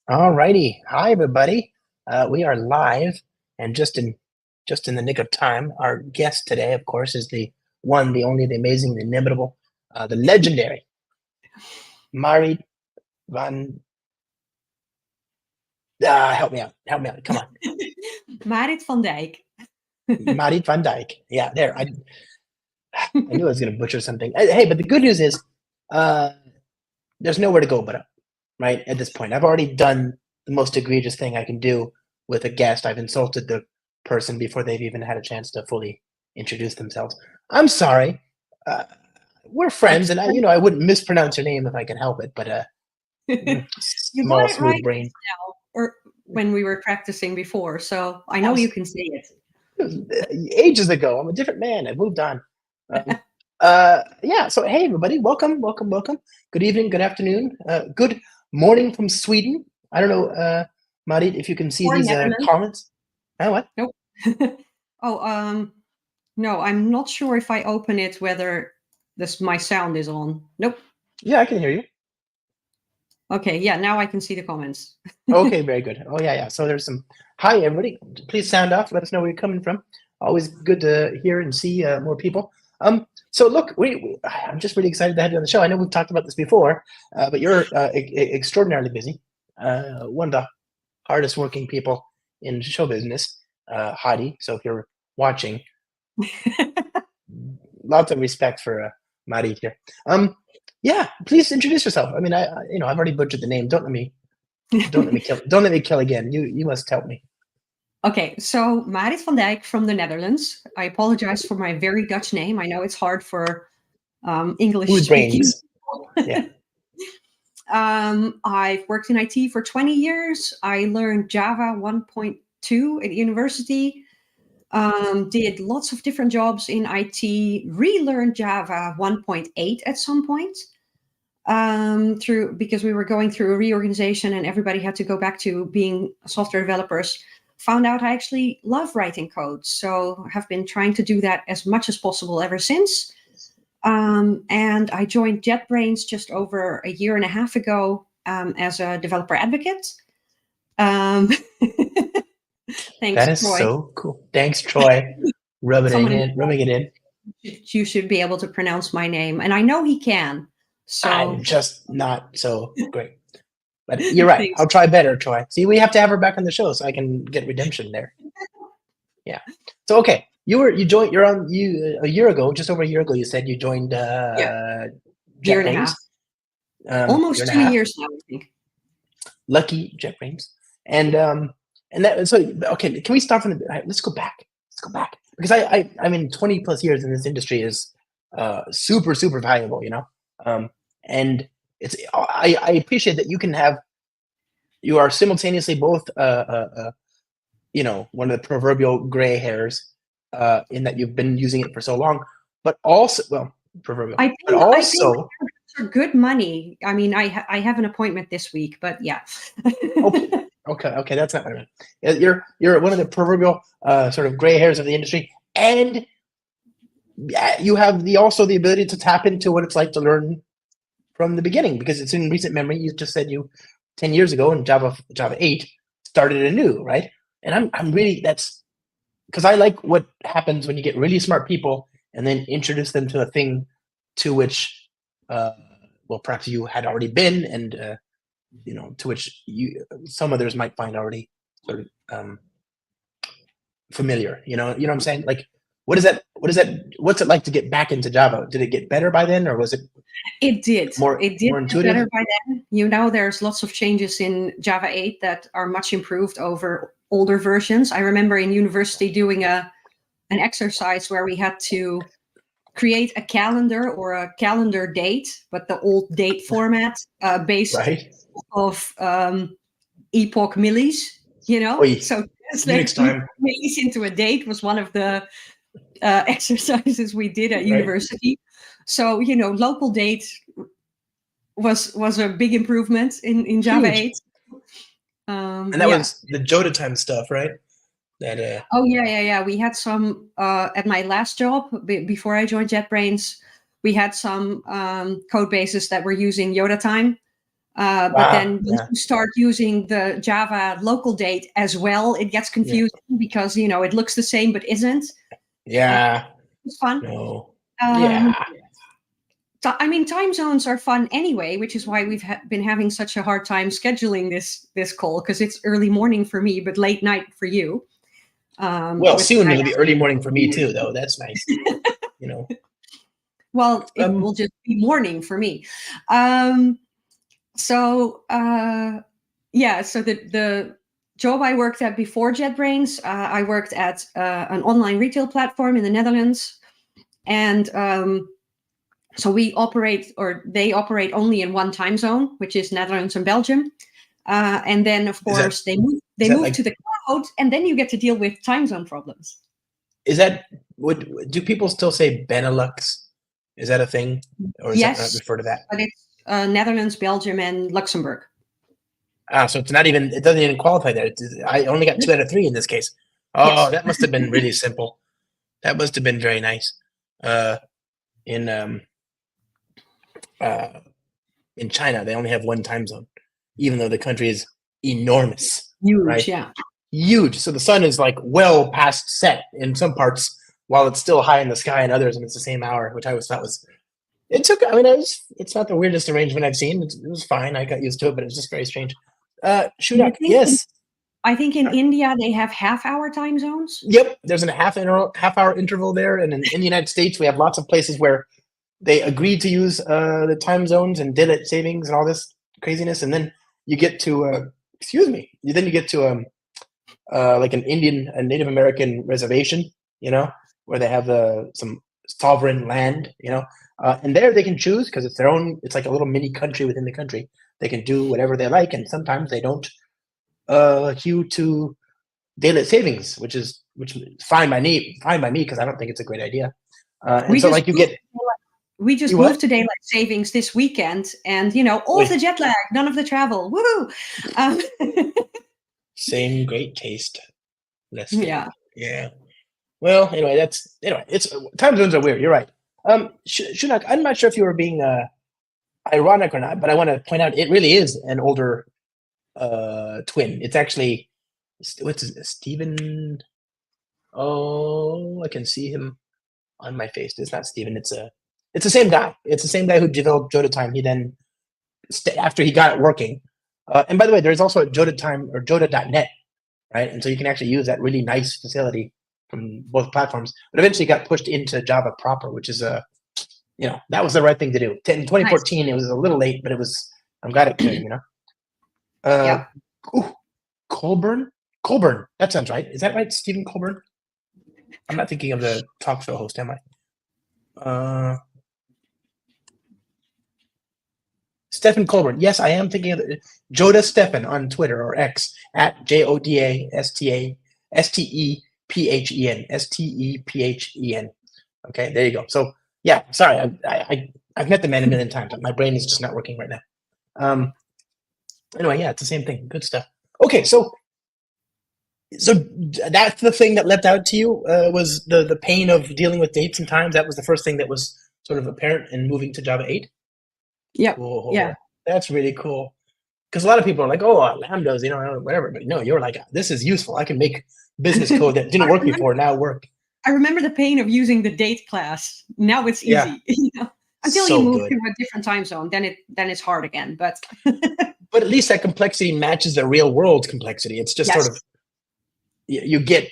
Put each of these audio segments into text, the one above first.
All righty. Hi, everybody. We are live, and just in the nick of time. Our guest today, of course, is the one, the only, the amazing, the inimitable, the legendary Marit van. Help me out. Help me out. Come on. Marit van Dijk. Marit van Dijk. Yeah, there. I knew I was going to butcher something. Hey, but the good news is there's nowhere to go but up, right? At this point, I've already done the most egregious thing I can do with a guest. I've insulted the person before they've even had a chance to fully introduce themselves. I'm sorry. We're friends, and I wouldn't mispronounce your name if I could help it, but You small, got it smooth right brain. now, or when we were practicing before, so I know you can say it. Ages ago. I'm a different man. I've moved on. Yeah. So hey, everybody, welcome. Good evening. Good afternoon. Good morning from Sweden. I don't know, Marit, if you can see Or these Netherlands. comments. What? Nope. No, I'm not sure if I open it whether my sound is on. Nope. Yeah, I can hear you. Okay, yeah, now I can see the comments. Okay, very good. Oh yeah. So there's some. Hi, everybody. Please sound off. Let us know where you're coming from. Always good to hear and see more people. So look, I'm just really excited to have you on the show. I know we've talked about this before, but you're extraordinarily busy. One of the hardest working people in show business, Hadi. So if you're watching, lots of respect for Marit here. Yeah, please introduce yourself. I mean, I've already butchered the name. Don't let me kill again. You must help me. Okay, so Marit van Dijk from the Netherlands. I apologize for my very Dutch name. I know it's hard for English speaking. Yeah. I've worked in IT for 20 years. I learned Java 1.2 at university. Did lots of different jobs in IT. Relearned Java 1.8 at some point. Because we were going through a reorganization and everybody had to go back to being software developers. Found out I actually love writing code, so have been trying to do that as much as possible ever since. And I joined JetBrains just over a year and a half ago as a developer advocate. Thanks, that is Troy. so cool. Thanks, Troy. rubbing it in. You should be able to pronounce my name, and I know he can. So I'm just not so great. But you're right. I'll try better, Troy. See, we have to have her back on the show so I can get redemption there. Yeah. So okay, you're a year ago, just over a year ago. You said you joined year and a JetBrains. Almost 2 years now, I think. Lucky JetBrains, and that. So okay, can we start from the? Let's go back. Because I mean 20 plus years in this industry is super valuable, and it's I appreciate that you are simultaneously both one of the proverbial gray hairs in that you've been using it for so long, but also proverbial. I think for good money. I mean, I have an appointment this week, but yeah. Okay, that's not what I meant. You're one of the proverbial sort of gray hairs of the industry, and you have also the ability to tap into what it's like to learn from the beginning, because it's in recent memory. You just said 10 years ago in Java 8 started anew, right? And I'm really, that's because I like what happens when you get really smart people and then introduce them to a thing to which perhaps you had already been, and to which some others might find already sort of familiar. You know what I'm saying? Like, what's it like to get back into Java? Did it get better by then, or was it? It did. More get better by then. There's lots of changes in Java 8 that are much improved over older versions. I remember in university doing an exercise where we had to create a calendar or a calendar date, but the old date format based of epoch millis. So translate millis into a date was one of the exercises we did at university. So local date was a big improvement in Java 8. And that was the Joda time stuff, right? Oh yeah. We had some at my last job before I joined JetBrains. We had some code bases that were using Yoda time. But then once you start using the Java local date as well, it gets confusing because, it looks the same but isn't. Yeah. It's fun. No. Time zones are fun anyway, which is why we've been having such a hard time scheduling this call, because it's early morning for me, but late night for you. Well, soon it'll be early morning for me too, though. That's nice. Well, it will just be morning for me. So the job I worked at before JetBrains, I worked at an online retail platform in the Netherlands, and so they operate only in one time zone, which is Netherlands and Belgium. And then, of course, they move to the cloud, and then you get to deal with time zone problems. Do people still say Benelux? Is that a thing? Or is that not refer to that? But it's Netherlands, Belgium, and Luxembourg. So it doesn't even qualify there. I only got 2 out of 3 in this case. Oh, yes. That must have been really simple. That must have been very nice. In China, they only have one time zone, even though the country is enormous. Huge, right? Yeah. Huge. So the sun is like well past set in some parts, while it's still high in the sky in others, and it's the same hour, which I always thought was. It's not the weirdest arrangement I've seen. It was fine. I got used to it, but it was just very strange. Shunak, yes. I think in India they have half-hour time zones. Yep, there's a half-hour interval there, and in the United States we have lots of places where they agreed to use the time zones and daylight savings and all this craziness, and then you get to like a Native American reservation, where they have some sovereign land, and there they can choose because it's their own. It's like a little mini country within the country. They can do whatever they like, and sometimes they don't hew to daylight savings, which is fine by me because I don't think it's a great idea. We just moved to daylight savings this weekend, and all of the jet lag, none of the travel. Woohoo! Same great taste. Yeah. Well, it's time zones are weird. You're right. Shunak, I'm not sure if you were being ironic or not, but I want to point out it really is an older twin. It's actually Stephen. Oh, I can see him on my face. It's not Stephen. It's the same guy. It's the same guy who developed JotaTime. He then, after he got it working, and by the way, there's also a JotaTime or Jota.net, right? And so you can actually use that really nice facility from both platforms. But eventually got pushed into Java proper, which is that was the right thing to do. In 2014, It was a little late, but I'm glad it came. Yeah. Colburn. That sounds right. Is that right, Stephen Colburn? I'm not thinking of the talk show host, am I? Stephen Colburn. Yes, I am thinking of Joda Stephan on Twitter or X at JodaStephen. STEPHEN. Okay, there you go. So yeah, sorry, I've met the man a million times, but my brain is just not working right now. Anyway, yeah, it's the same thing. Good stuff. Okay, so that's the thing that leapt out to you was the pain of dealing with dates and times. That was the first thing that was sort of apparent in moving to Java 8. Yeah. Cool. Yeah. That's really cool. Because a lot of people are like, oh, lambdas, whatever. But no, you're like, this is useful. I can make business code that didn't work before now work. I remember the pain of using the date class. Now it's easy. Yeah. Until you move to a different time zone, then it's hard again. But but at least that complexity matches the real world complexity. It's just sort of you get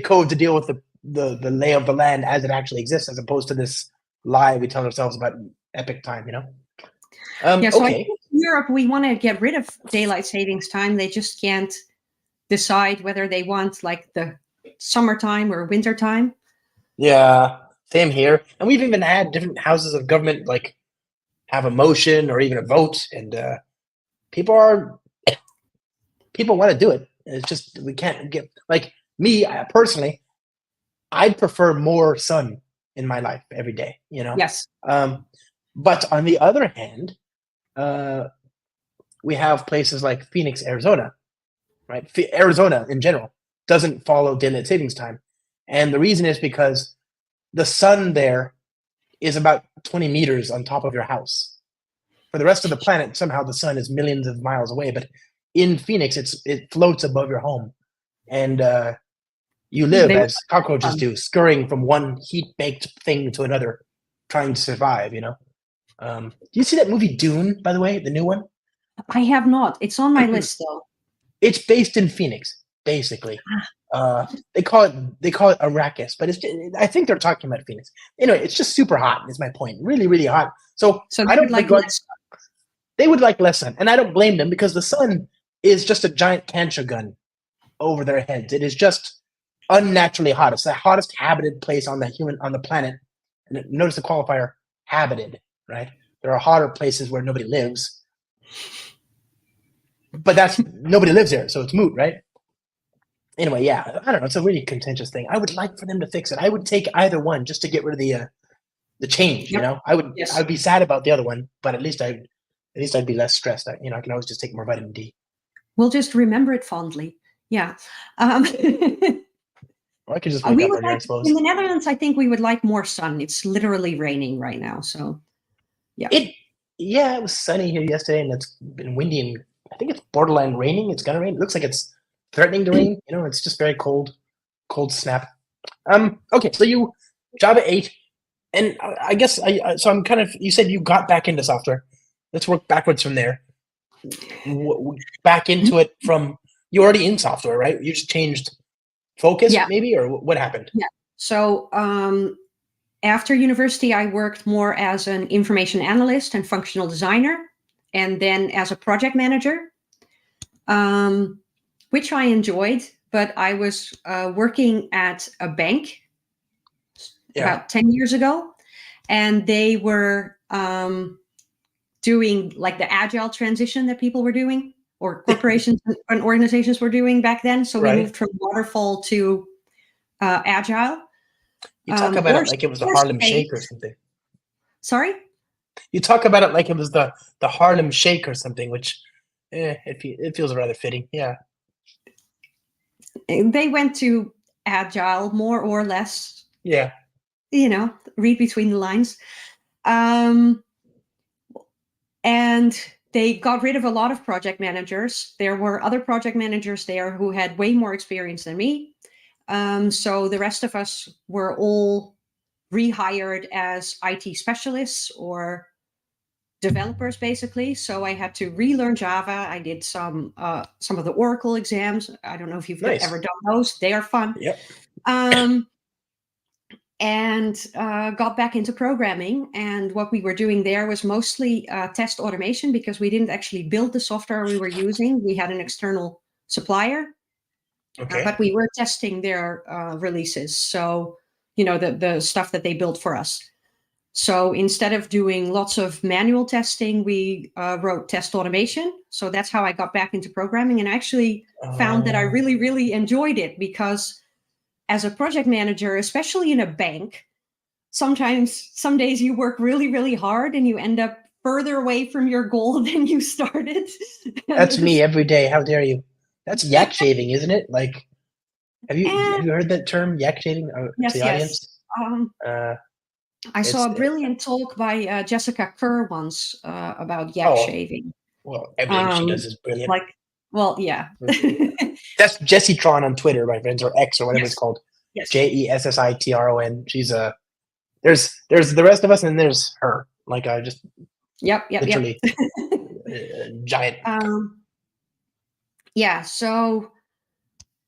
code to deal with the lay of the land as it actually exists, as opposed to this lie we tell ourselves about epic time, So I think in Europe we want to get rid of daylight savings time. They just can't decide whether they want like the summertime or winter time. Yeah, same here. And we've even had different houses of government like have a motion or even a vote, and people want to do it. It's just we can't get like me personally. I'd prefer more sun in my life every day. Yes. But on the other hand, we have places like Phoenix, Arizona, right? Arizona in general doesn't follow daylight savings time. And the reason is because the sun there is about 20 meters on top of your house. For the rest of the planet, somehow the sun is millions of miles away, but in Phoenix, it floats above your home, and you live They were as cockroaches fun. do, scurrying from one heat-baked thing to another, trying to survive. Do you see that movie Dune, by the way, the new one? I have not. It's on my list though. It's based in Phoenix, basically. They call it Arrakis, but I think they're talking about Phoenix. Anyway, it's just super hot. Is my point. Really, really hot. So So I you don't would like begrudge. less. They would like less sun, and I don't blame them because the sun is just a giant cancer gun over their heads. It is just unnaturally hot. It's the hottest habited place on the planet. And notice the qualifier habited, right? There are hotter places where nobody lives, but that's nobody lives there, so it's moot, right? Anyway, yeah, I don't know. It's a really contentious thing. I would like for them to fix it. I would take either one just to get rid of the change. Yep. I would Yes. I would be sad about the other one, but at least I'd be less stressed. I can always just take more vitamin D. We'll just remember it fondly. Yeah. Or I could just We wake up would earlier, I like, suppose. in the Netherlands, I think we would like more sun. It's literally raining right now. So, yeah. It was sunny here yesterday, and it's been windy, and I think it's borderline raining. It's gonna rain. It looks like it's threatening to rain. It's just very cold snap. Okay, so you Java 8, and I guess so I'm kind of. You said you got back into software. Let's work backwards from there. Back into it from you're already in software, right? You just changed focus, maybe, or what happened? Yeah. So after university, I worked more as an information analyst and functional designer, and then as a project manager, which I enjoyed. But I was working at a bank about 10 years ago, and they were doing like the agile transition that people were doing, or corporations and organizations were doing back then. So we moved from waterfall to agile. You talk about it like it was the Harlem Shake or something. Sorry? You talk about it like it was the Harlem Shake or something, which it feels rather fitting. Yeah. They went to agile more or less. Yeah. Read between the lines. And they got rid of a lot of project managers. There were other project managers there who had way more experience than me. So the rest of us were all rehired as IT specialists or developers, basically. So I had to relearn Java. I did some of the Oracle exams. I don't know if you've ever done those. They are fun. Yep. And got back into programming. And what we were doing there was mostly test automation, because we didn't actually build the software we were using. We had an external supplier, but we were testing their releases. So, the stuff that they built for us. So instead of doing lots of manual testing, we wrote test automation. So that's how I got back into programming, and actually found that I really, really enjoyed it, because as a project manager, especially in a bank, some days you work really, really hard and you end up further away from your goal than you started. That's me every day. How dare you? That's yak shaving, isn't it? Like, have you heard that term, yak shaving? Yes, to the audience? I saw a brilliant talk by Jessica Kerr once about yak shaving. Well, everything she does is brilliant. Yeah. That's Jessie Tron on Twitter, my friends, or X, or whatever it's called. Yes. JESSITRON. She's there's the rest of us, and there's her. Like, I just literally giant. Yeah. So,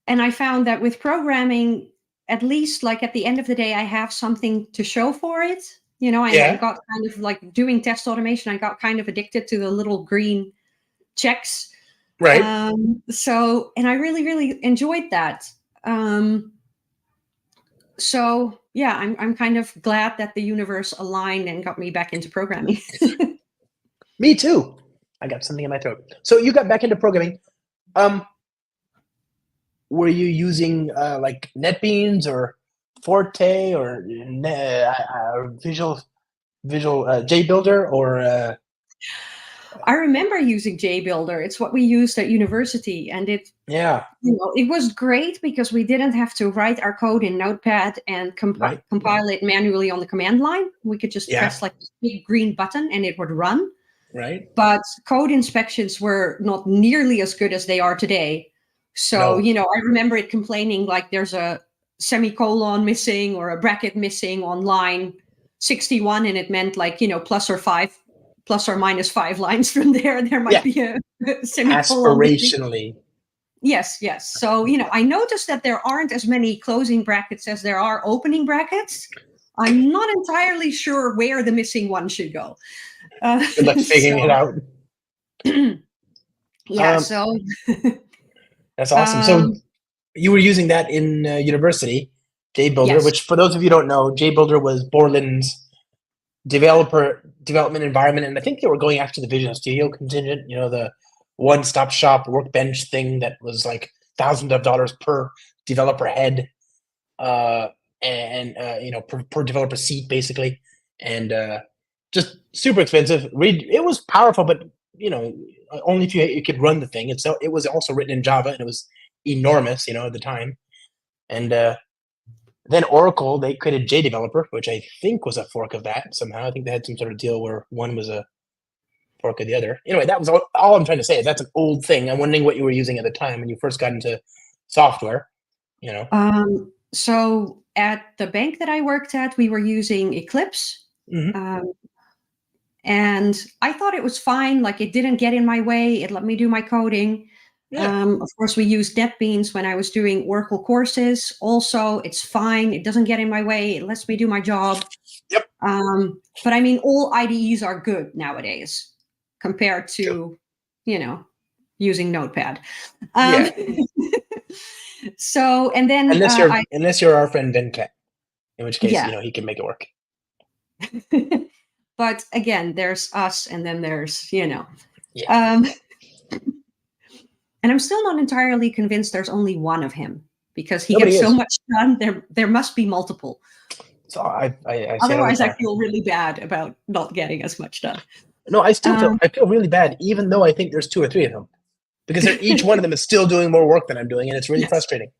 and I found that with programming, at least like at the end of the day, I have something to show for it. I got kind of like doing test automation. I got kind of addicted to the little green checks. Right. So, and I really, really enjoyed that. So yeah, I'm kind of glad that the universe aligned and got me back into programming. Me too. I got something in my throat. So you got back into programming. Were you using like NetBeans or Forte or Visual JBuilder or? I remember using JBuilder. It's what we used at university, and it was great because we didn't have to write our code in Notepad and compile it manually on the command line. We could just press like this big green button and it would run. Right. but code inspections were not nearly as good as they are today. So, No. I remember it complaining like there's a semicolon missing or a bracket missing on line 61, and it meant like, plus or minus 5 lines from there might Yeah. be a semicolon missing. Aspirationally. Yes. So, I noticed that there aren't as many closing brackets as there are opening brackets. I'm not entirely sure where the missing one should go. Good luck figuring it out. Yeah, so that's awesome. So you were using that in university, JBuilder, yes. which for those of you who don't know, JBuilder was Borland's development environment, and I think they were going after the Visual Studio contingent, the one-stop shop workbench thing that was like thousands of dollars per developer head, per developer seat basically, and just super expensive. It was powerful, but only if you could run the thing. It was also written in Java, and it was enormous, at the time. And then Oracle, they created JDeveloper, which I think was a fork of that somehow. I think they had some sort of deal where one was a fork of the other. Anyway, that was all I'm trying to say. That's an old thing. I'm wondering what you were using at the time when you first got into software. So at the bank that I worked at, we were using Eclipse. Mm-hmm. And I thought it was fine. Like, it didn't get in my way. It let me do my coding. Yeah. Of course, we used JetBrains when I was doing Oracle courses. Also, it's fine. It doesn't get in my way. It lets me do my job. Yep. But I mean, all IDEs are good nowadays compared to, using Notepad. Yeah. So, and then unless you're our friend Venkat, in which case, he can make it work. But again, there's us, and then there's, Yeah. And I'm still not entirely convinced there's only one of him, because he Nobody gets so is. much done. There must be multiple. So I Otherwise, I feel really bad about not getting as much done. No, I still feel really bad, even though I think there's 2 or 3 of them, because each one of them is still doing more work than I'm doing, and it's really frustrating.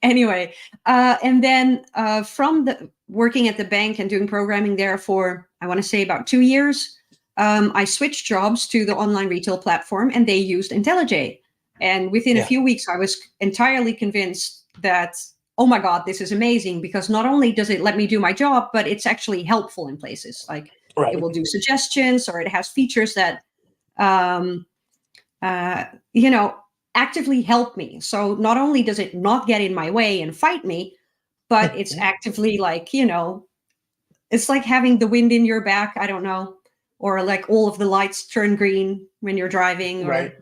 Anyway, and then from working at the bank and doing programming there for, I want to say, about 2 years, I switched jobs to the online retail platform, and they used IntelliJ. And within a few weeks, I was entirely convinced that, oh my God, this is amazing, because not only does it let me do my job, but it's actually helpful in places. Like, it will do suggestions, or it has features that, actively help me. So not only does it not get in my way and fight me, but it's actively like, it's like having the wind in your back. I don't know. Or like all of the lights turn green when you're driving, or,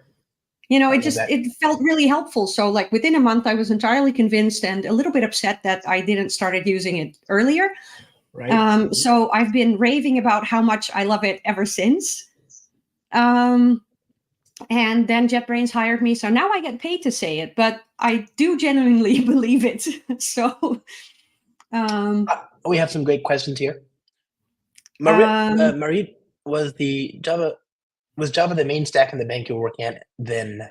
it felt really helpful. So like within a month, I was entirely convinced, and a little bit upset that I didn't started using it earlier. Right. So I've been raving about how much I love it ever since. And then JetBrains hired me. So now I get paid to say it, but I do genuinely believe it. So we have some great questions here. Marit, was Java the main stack in the bank you were working at then?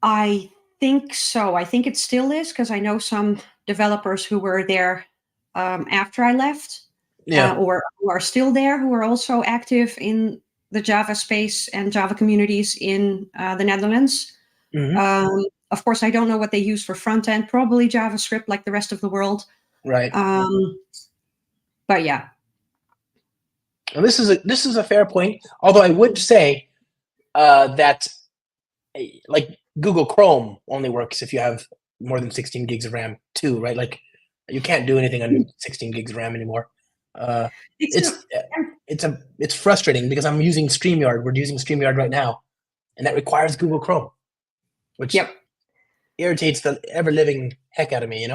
I think so. I think it still is, because I know some developers who were there after I left, or who are still there, who are also active in the Java space and Java communities in the Netherlands. Mm-hmm. Of course, I don't know what they use for front end. Probably JavaScript, like the rest of the world. Right. But yeah. And this is a fair point. Although I would say that like Google Chrome only works if you have more than 16 gigs of RAM too, right? Like you can't do anything under 16 gigs of RAM anymore. It's frustrating, because I'm using StreamYard. We're using StreamYard right now, and that requires Google Chrome, which irritates the ever-living heck out of me,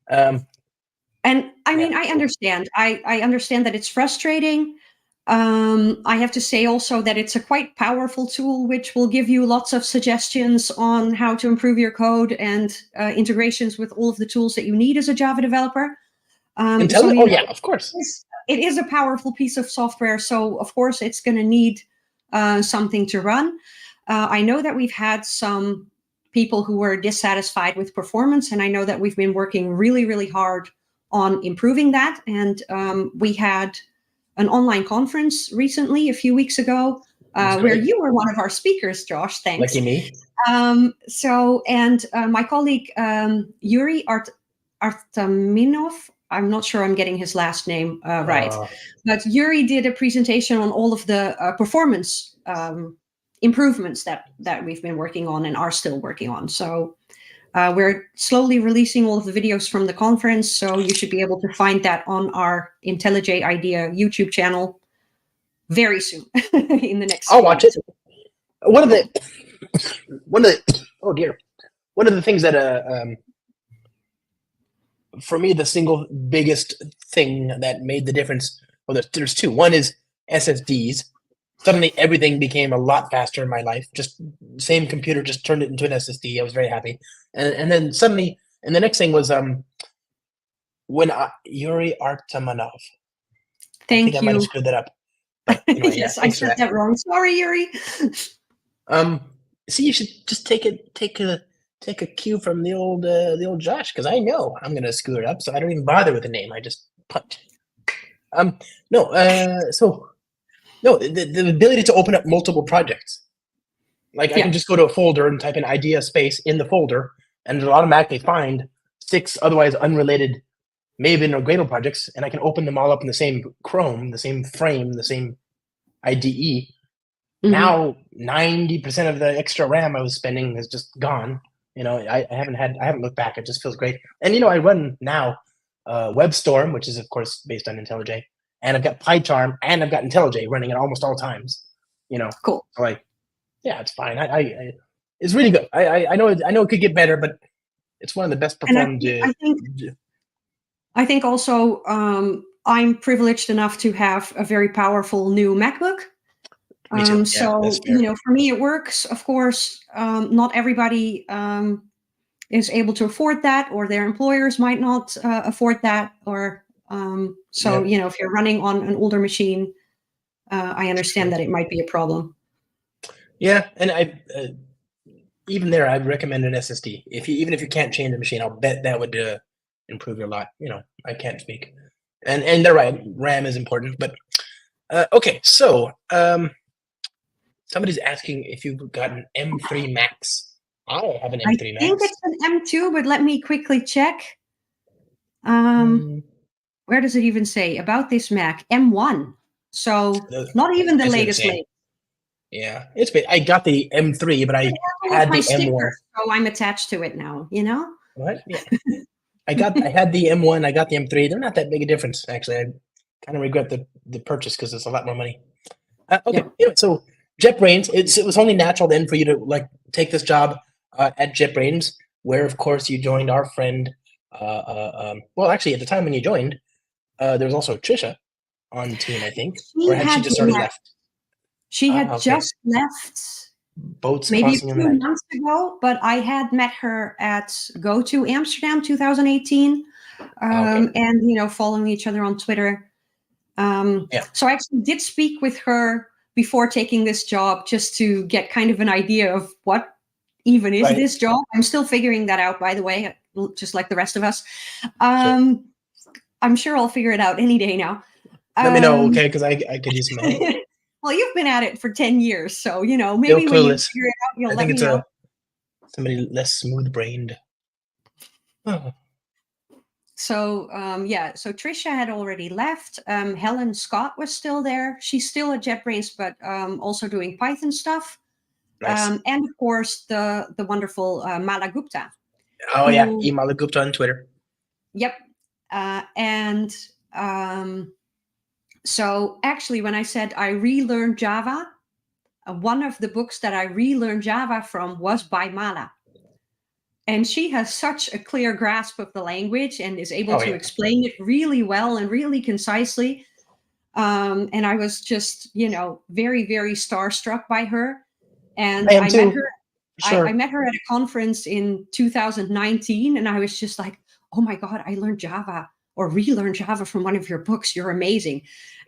And I mean, I understand. I understand that it's frustrating. I have to say also that it's a quite powerful tool, which will give you lots of suggestions on how to improve your code, and integrations with all of the tools that you need as a Java developer. Of course. It is a powerful piece of software. So, of course, it's going to need something to run. I know that we've had some people who were dissatisfied with performance, and I know that we've been working really, really hard on improving that. And we had an online conference recently, a few weeks ago, where you were one of our speakers, Josh. Thanks. Lucky me. My colleague Yuri Artaminov, I'm not sure I'm getting his last name right, but Yuri did a presentation on all of the performance improvements that we've been working on and are still working on. So we're slowly releasing all of the videos from the conference, so you should be able to find that on our IntelliJ IDEA YouTube channel very soon in the next. I'll watch it. One of the things that for me, the single biggest thing that made the difference, well, there's two. One is SSDs. Suddenly everything became a lot faster in my life. Just same computer, just turned it into an SSD. I was very happy. And then suddenly, and the next thing was Yuri Artamanov. Thank you. I might have screwed that up. But anyway, yes, I said that wrong. Sorry, Yuri. See, you should just take a cue from the old Josh, because I know I'm gonna screw it up, so I don't even bother with the name. I just punt. The ability to open up multiple projects. Like I can just go to a folder and type in idea space in the folder, and it'll automatically find 6 otherwise unrelated Maven or Gradle projects, and I can open them all up in the same Chrome, the same frame, the same IDE. Mm-hmm. Now 90% of the extra RAM I was spending is just gone. I haven't looked back. It just feels great. And I run now WebStorm, which is of course based on IntelliJ, and I've got PyCharm and I've got IntelliJ running at almost all times. Cool. So it's fine. It's really good. I know it could get better, but it's one of the best performed. I think also I'm privileged enough to have a very powerful new MacBook. Me too. So for me it works. Of course, not everybody is able to afford that, or their employers might not afford that, or if you're running on an older machine, I understand that it might be a problem. Yeah, and even there, I'd recommend an SSD. Even if you can't change the machine, I'll bet that would improve your lot. I can't speak, and they're right. RAM is important, but okay. So somebody's asking if you've got an M3 Max. I have an M3 Max. I think it's an M2, but let me quickly check. Where does it even say about this Mac? M1. So not even the latest. Yeah, it's been. I got the M3, but I had the M1. So I'm attached to it now. What? Yeah. I had the M1. I got the M3. They're not that big a difference, actually. I kind of regret the purchase because it's a lot more money. Okay. So JetBrains. It was only natural then for you to take this job at JetBrains, where of course you joined our friend. Well, actually, at the time when you joined, there was also Trisha on the team, I think, or had she just already left? She had just left. Boats maybe 2 months ago, but I had met her at Go to Amsterdam 2018, and following each other on Twitter. So I actually did speak with her before taking this job, just to get kind of an idea of what even is this job. I'm still figuring that out, by the way, just like the rest of us. I'm sure I'll figure it out any day now. Let me know, okay? Because I could use some help. Well, you've been at it for 10 years, so, maybe when you figure it out, you'll let me know. Somebody less smooth-brained. Oh. So, so Trisha had already left. Helen Scott was still there. She's still at JetBrains, but also doing Python stuff. Nice. And, of course, the wonderful Mala Gupta. Oh, yeah, Mala Gupta on Twitter. Yep. So actually, when I said I relearned Java, one of the books that I relearned Java from was by Mala. And she has such a clear grasp of the language and is able to explain it really well and really concisely. And I was just, very, very starstruck by her. And I met her. Sure. I met her at a conference in 2019, and I was just like, oh my God, I learned Java or relearned Java from one of your books. You're amazing.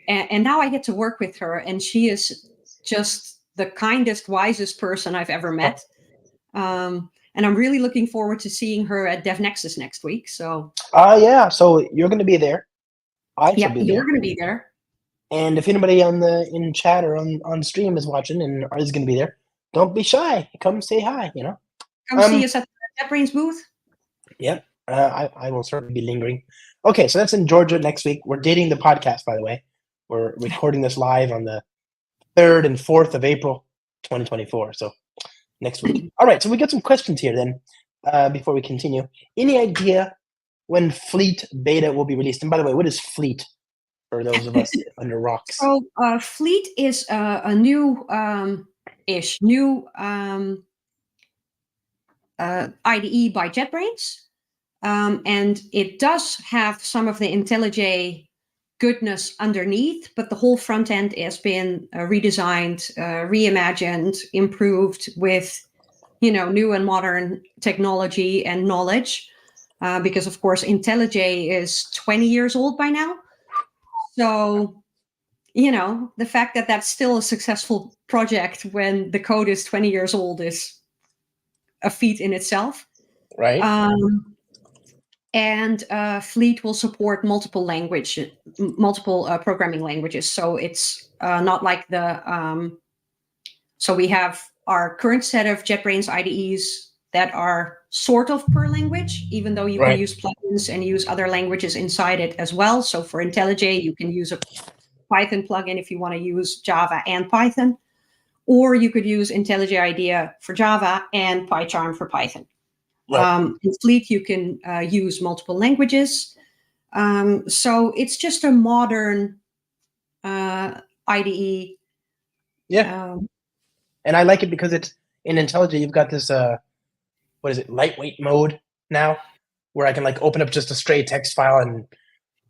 And now I get to work with her, and she is just the kindest, wisest person I've ever met. And I'm really looking forward to seeing her at DevNexus next week. So. So you're going to be there. You're going to be there. And if anybody in chat or on stream is watching and is going to be there, don't be shy. Come say hi. Come see us at the JetBrains booth. Yep. I will certainly be lingering. Okay, so that's in Georgia next week. We're dating the podcast, by the way. We're recording this live on the 3rd and 4th of April, 2024. So next week. All right, so we got some questions here then before we continue. Any idea when Fleet beta will be released? And by the way, what is Fleet for those of us under rocks? So Fleet is a new new IDE by JetBrains. And it does have some of the IntelliJ goodness underneath, but the whole front end has been redesigned, reimagined, improved with, new and modern technology and knowledge. Because of course, IntelliJ is 20 years old by now. So, the fact that that's still a successful project when the code is 20 years old is a feat in itself. Right. And Fleet will support multiple programming languages. So it's not like so we have our current set of JetBrains IDEs that are sort of per language, even though you can use plugins and use other languages inside it as well. So for IntelliJ, you can use a Python plugin if you want to use Java and Python, or you could use IntelliJ IDEA for Java and PyCharm for Python. In Fleet, you can use multiple languages. So it's just a modern IDE. Yeah. And I like it because it's in IntelliJ, you've got this, lightweight mode now, where I can open up just a straight text file and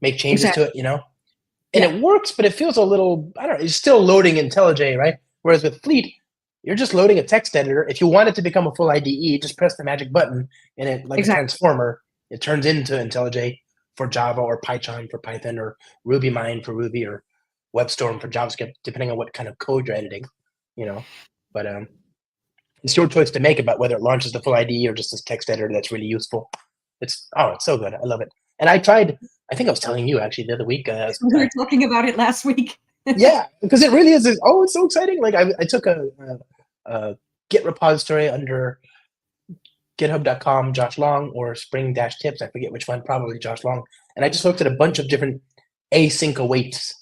make changes to it, And it works, but it feels a little, I don't know, it's still loading IntelliJ, right? Whereas with Fleet, you're just loading a text editor. If you want it to become a full IDE, just press the magic button, and it, like a transformer, it turns into IntelliJ for Java or PyCharm for Python or RubyMine for Ruby or WebStorm for JavaScript, depending on what kind of code you're editing, But it's your choice to make about whether it launches the full IDE or just this text editor that's really useful. It's so good. I love it. And I tried, I think I was telling you actually the other week. We were talking about it last week. Yeah, because it really is. It's so exciting. I took a Git repository under github.com, Josh Long, or Spring-Tips. I forget which one, probably Josh Long. And I just looked at a bunch of different async awaits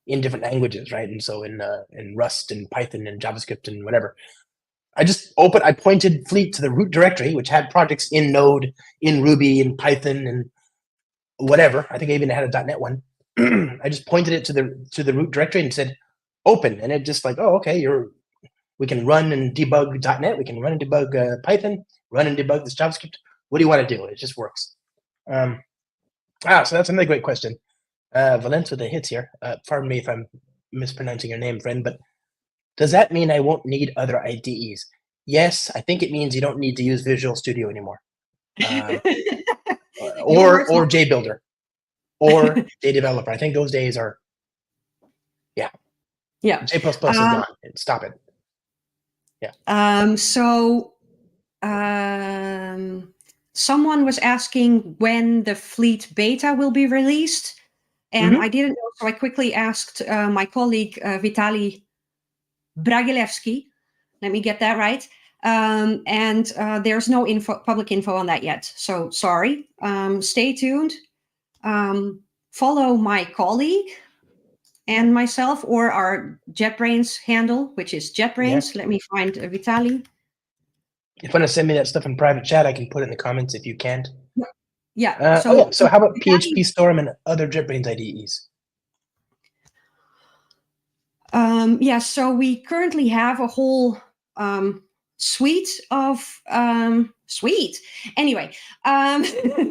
in different languages, right? And so in Rust and Python and JavaScript and whatever. I pointed Fleet to the root directory, which had projects in Node, in Ruby, in Python, and whatever. I think I even had a .NET one. I just pointed it to the root directory and said, open. And it just okay, we can run and debug .NET. We can run and debug Python, run and debug this JavaScript. What do you want to do? It just works. So that's another great question. Valence with the hits here. Pardon me if I'm mispronouncing your name, friend, but does that mean I won't need other IDEs? Yes, I think it means you don't need to use Visual Studio anymore. Or JBuilder. Or JDeveloper. I think those days are, yeah. J++ is gone. Stop it. Yeah. Someone was asking when the Fleet beta will be released, and I didn't know, so I quickly asked my colleague Vitaly Bragilevsky. Let me get that right. And there's no public info on that yet. So sorry. Stay tuned. Follow my colleague and myself, or our JetBrains handle, which is JetBrains. Yeah. Let me find Vitaly. If you want to send me that stuff in private chat, I can put it in the comments if you can't. Yeah. So how about PHP Storm and other JetBrains IDEs? So we currently have a whole suite of Anyway,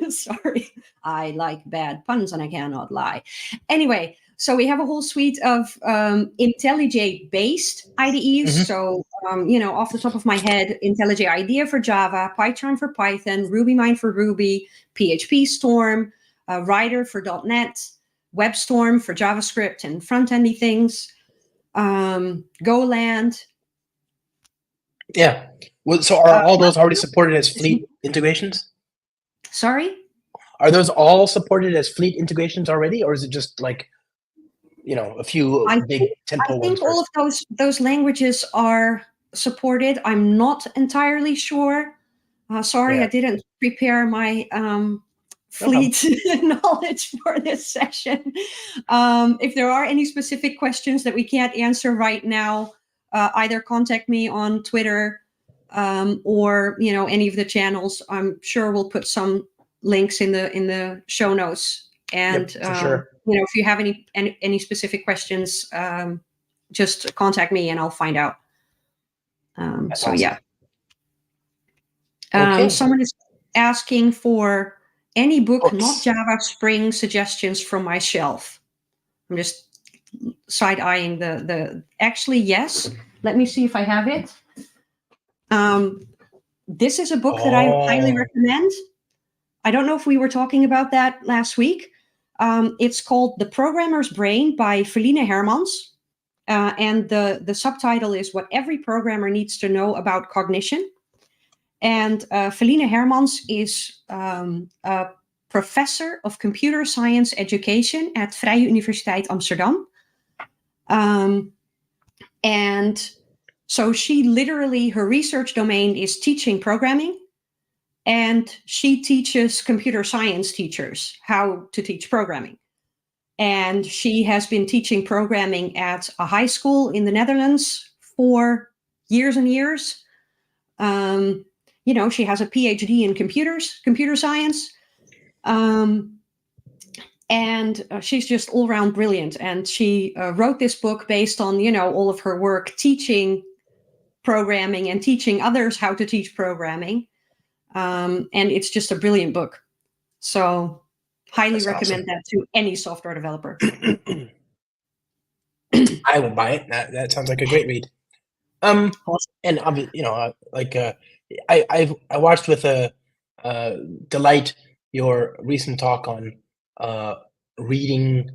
sorry, I like bad puns and I cannot lie. Anyway, so we have a whole suite of IntelliJ-based IDEs. So, off the top of my head, IntelliJ IDEA for Java, PyCharm for Python, RubyMine for Ruby, PHP Storm, Rider for .NET, WebStorm for JavaScript and front-endy things, Goland. Yeah. Well, so are all those already supported as Fleet integrations? Sorry? Are those all supported as Fleet integrations already, or is it just a few big tentpole ones I think all first. of those languages are supported. I'm not entirely sure. Sorry, Yeah. I didn't prepare my fleet knowledge for this session. If there are any specific questions that we can't answer right now, either contact me on Twitter or any of the channels. I'm sure we'll put some links in the show notes. And for sure. if you have any specific questions, just contact me and I'll find out. So awesome. yeah. Okay. Someone is asking for any book, not Java Spring suggestions from my shelf. I'm just side-eyeing actually, yes. Let me see if I have it. This is a book that I highly recommend. I don't know if we were talking about that last week. It's called The Programmer's Brain by Feline Hermans. And the subtitle is What Every Programmer Needs to Know About Cognition. And Feline Hermans is a professor of computer science education at Vrije Universiteit Amsterdam. And so she literally, her research domain is teaching programming. And she teaches computer science teachers how to teach programming. And she has been teaching programming at a high school in the Netherlands for years and years. She has a PhD in computer science. And she's just all around brilliant. And she wrote this book based on, all of her work teaching programming and teaching others how to teach programming. And it's just a brilliant book. So highly recommend that to any software developer. I will buy it. That sounds like a great read. And I watched with delight your recent talk on reading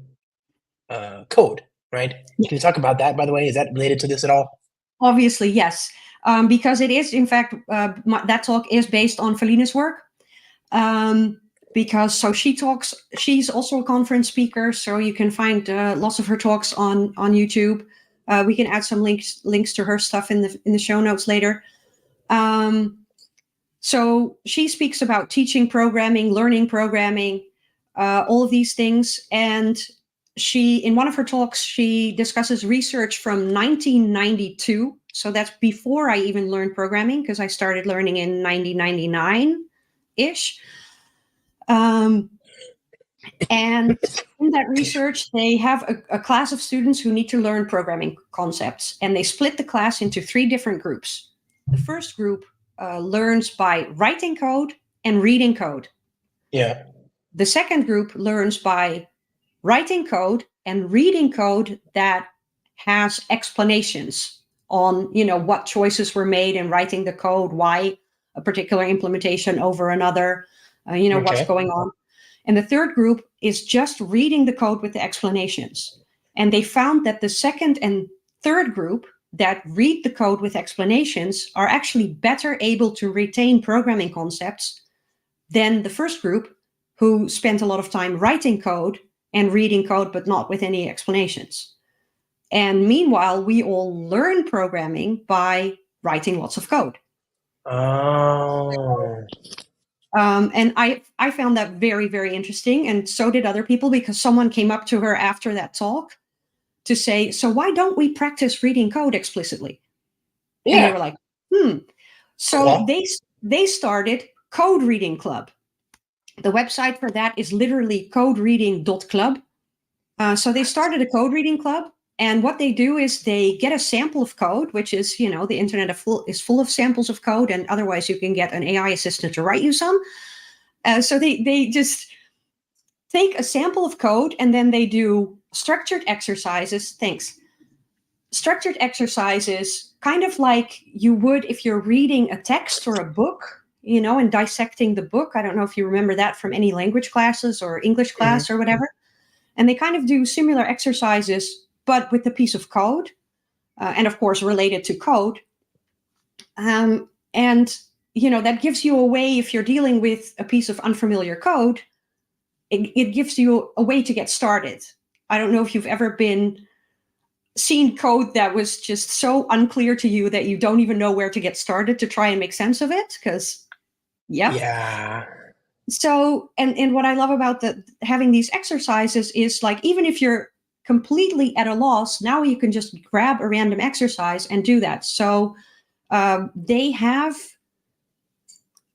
code, right? Can you talk about that, by the way? Is that related to this at all? Obviously, yes. Because it is, in fact, that talk is based on Feline's work. She's also a conference speaker, so you can find lots of her talks on YouTube. We can add some links to her stuff in the show notes later. So she speaks about teaching programming, learning programming, all of these things. And in one of her talks, she discusses research from 1992. So that's before I even learned programming, because I started learning in 1999-ish. And in that research, they have a class of students who need to learn programming concepts. And they split the class into 3 different groups. The first group learns by writing code and reading code. Yeah. The second group learns by writing code and reading code that has explanations on, what choices were made in writing the code, why a particular implementation over another, what's going on. And the third group is just reading the code with the explanations. And they found that the second and third group that read the code with explanations are actually better able to retain programming concepts than the first group, who spent a lot of time writing code and reading code, but not with any explanations. And meanwhile, we all learn programming by writing lots of code. Oh. And I found that very, very interesting. And so did other people, because someone came up to her after that talk to say, so why don't we practice reading code explicitly? Yeah. And they were like, So they started Code Reading Club. The website for that is literally codereading.club. So they started a code reading club. And what they do is they get a sample of code, which is, the internet is full of samples of code, and otherwise you can get an AI assistant to write you some. So they just take a sample of code, and then they do structured exercises. Structured exercises, kind of like you would if you're reading a text or a book, and dissecting the book. I don't know if you remember that from any language classes or English class or whatever. And they kind of do similar exercises, but with a piece of code, and of course related to code. And, that gives you a way, if you're dealing with a piece of unfamiliar code, it gives you a way to get started. I don't know if you've ever seen code that was just so unclear to you that you don't even know where to get started to try and make sense of it. Because, Yeah. So, and what I love about having these exercises is like, even if you're completely at a loss, now you can just grab a random exercise and do that. So they have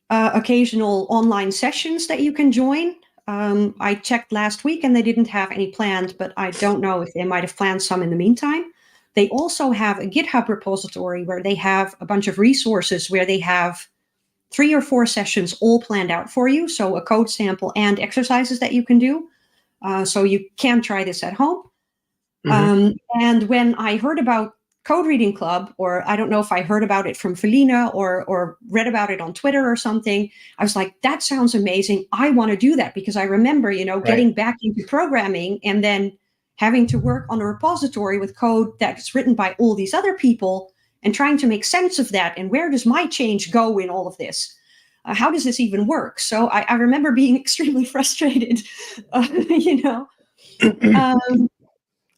occasional online sessions that you can join. I checked last week and they didn't have any planned, but I don't know if they might have planned some in the meantime. They also have a GitHub repository where they have a bunch of resources where they have 3 or 4 sessions all planned out for you. So a code sample and exercises that you can do. So you can try this at home. And when I heard about Code Reading Club, or I don't know if I heard about it from Felina or read about it on Twitter or something, I was like, that sounds amazing. I want to do that, because I remember, getting back into programming and then having to work on a repository with code that's written by all these other people and trying to make sense of that. And where does my change go in all of this? How does this even work? So I remember being extremely frustrated,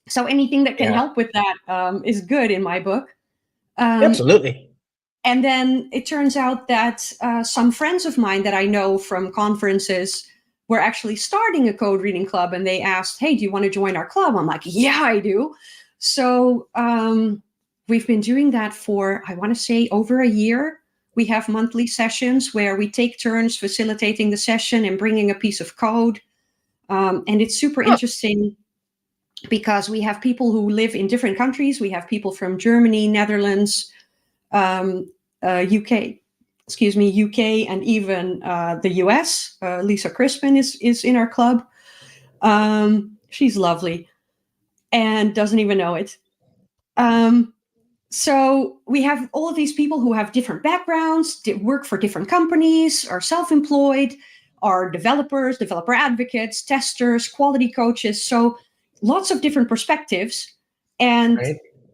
So anything that can help with that is good in my book. Absolutely. And then it turns out that some friends of mine that I know from conferences were actually starting a code reading club, and they asked, hey, do you want to join our club? I'm like, yeah, I do. So we've been doing that for, I want to say, over a year. We have monthly sessions where we take turns facilitating the session and bringing a piece of code. And it's super interesting, because we have people who live in different countries. We have people from Germany, Netherlands, UK, and even the US. Lisa Crispin is in our club. She's lovely and doesn't even know it. So we have all of these people who have different backgrounds, work for different companies, are self-employed, are developers, developer advocates, testers, quality coaches. So lots of different perspectives. And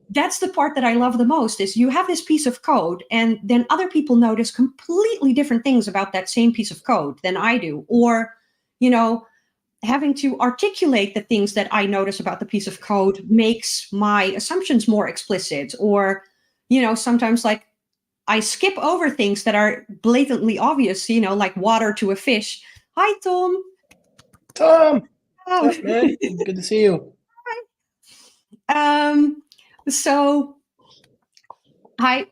that's the part that I love the most, is you have this piece of code and then other people notice completely different things about that same piece of code than I do. Or, having to articulate the things that I notice about the piece of code makes my assumptions more explicit. Or, sometimes like I skip over things that are blatantly obvious, like water to a fish. Hi, Tom. Tom. Oh. What's up, man? Good to see you. So I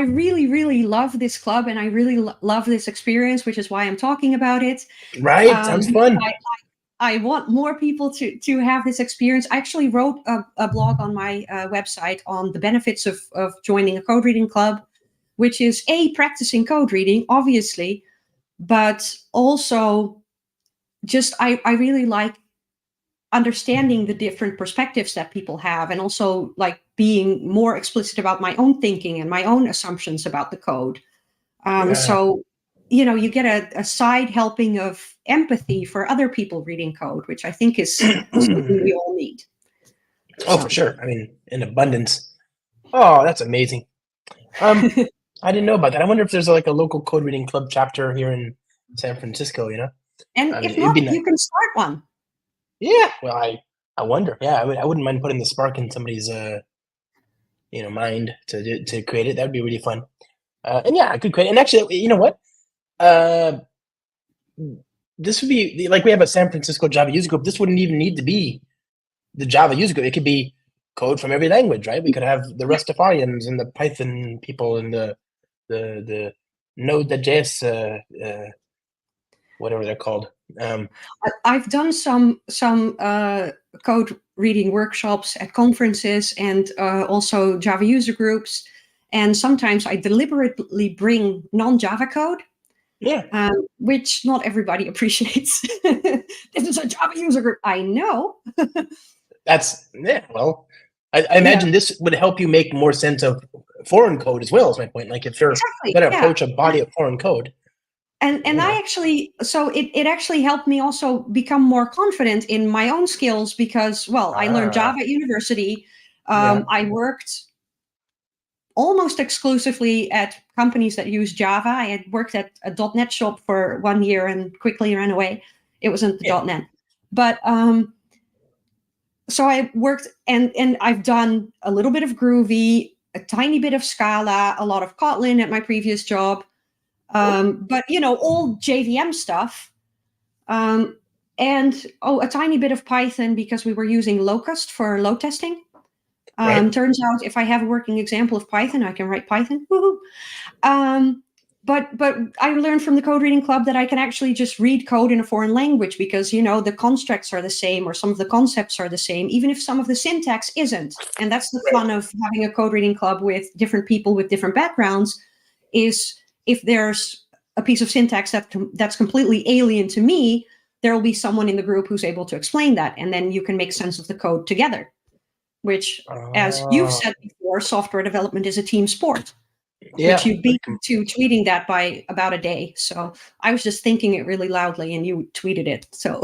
really, really love this club, and I really love this experience, which is why I'm talking about it. Right. Sounds fun. I want more people to have this experience. I actually wrote a blog on my website on the benefits of joining a code reading club, which is practicing code reading, obviously, but also just I really like understanding the different perspectives that people have, and also like being more explicit about my own thinking and my own assumptions about the code. So, you get a side helping of empathy for other people reading code, which I think is something we all need. Oh, for sure. I mean, in abundance. Oh, that's amazing. I didn't know about that. I wonder if there's like a local code reading club chapter here in San Francisco, And if not, you can start one. Yeah, well, I wonder. Yeah, I wouldn't mind putting the spark in somebody's mind to create it. That'd be really fun. And yeah, I could create it. And actually, you know what? This would be like, we have a San Francisco Java user group. This wouldn't even need to be the Java user group. It could be code from every language, right? We could have the Rastafarians and the Python people and the Node.js, whatever they're called. I've done some code reading workshops at conferences, and also Java user groups. And sometimes I deliberately bring non-Java code, which not everybody appreciates. This is a Java user group. I know. Well, I imagine this would help you make more sense of foreign code as well, is my point. Like if you're going to approach a body of foreign code. And I actually, so it actually helped me also become more confident in my own skills, because, I learned Java at university. I worked almost exclusively at companies that use Java. I had worked at a .NET shop for 1 year and quickly ran away. It wasn't the .NET. But so I worked and I've done a little bit of Groovy, a tiny bit of Scala, a lot of Kotlin at my previous job. But all JVM stuff. And a tiny bit of Python because we were using Locust for load testing. Right. Turns out if I have a working example of Python, I can write Python. Woohoo! But I learned from the code reading club that I can actually just read code in a foreign language because the constructs are the same or some of the concepts are the same, even if some of the syntax isn't. And that's the fun of having a code reading club with different people with different backgrounds. Is if there's a piece of syntax that's completely alien to me, there will be someone in the group who's able to explain that, and then you can make sense of the code together. Which, as you've said before, software development is a team sport. Yeah. Which you beat to tweeting that by about a day. So I was just thinking it really loudly, and you tweeted it. So